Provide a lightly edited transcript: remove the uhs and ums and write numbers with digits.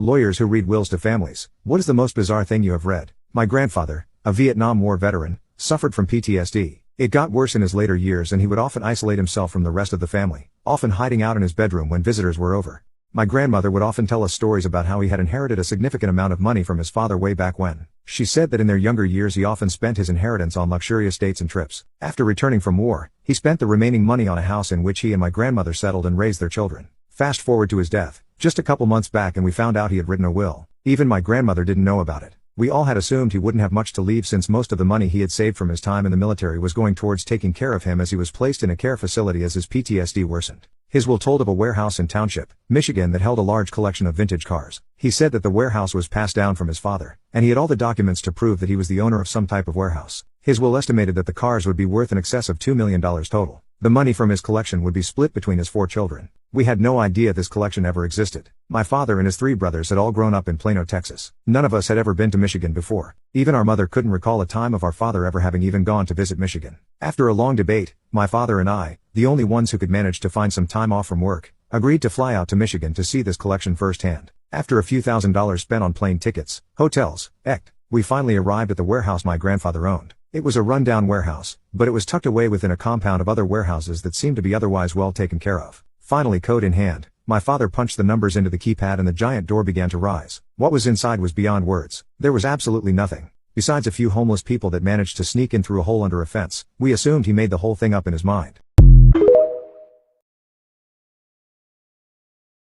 Lawyers who read wills to families. What is the most bizarre thing you have read? My grandfather, a Vietnam War veteran, suffered from PTSD. It got worse in his later years and he would often isolate himself from the rest of the family, often hiding out in his bedroom when visitors were over. My grandmother would often tell us stories about how he had inherited a significant amount of money from his father way back when. She said that in their younger years he often spent his inheritance on luxurious dates and trips. After returning from war, he spent the remaining money on a house in which he and my grandmother settled and raised their children. Fast forward to his death, just a couple months back, and we found out he had written a will. Even my grandmother didn't know about it. We all had assumed he wouldn't have much to leave since most of the money he had saved from his time in the military was going towards taking care of him as he was placed in a care facility as his PTSD worsened. His will told of a warehouse in Township, Michigan that held a large collection of vintage cars. He said that the warehouse was passed down from his father, and he had all the documents to prove that he was the owner of some type of warehouse. His will estimated that the cars would be worth in excess of $2 million total. The money from his collection would be split between his 4 children. We had no idea this collection ever existed. My father and his 3 brothers had all grown up in Plano, Texas. None of us had ever been to Michigan before. Even our mother couldn't recall a time of our father ever having even gone to visit Michigan. After a long debate, my father and I, the only ones who could manage to find some time off from work, agreed to fly out to Michigan to see this collection firsthand. After a few $1,000s spent on plane tickets, hotels, we finally arrived at the warehouse my grandfather owned. It was a rundown warehouse, but it was tucked away within a compound of other warehouses that seemed to be otherwise well taken care of. Finally, code in hand, my father punched the numbers into the keypad and the giant door began to rise. What was inside was beyond words. There was absolutely nothing. Besides a few homeless people that managed to sneak in through a hole under a fence. We assumed he made the whole thing up in his mind.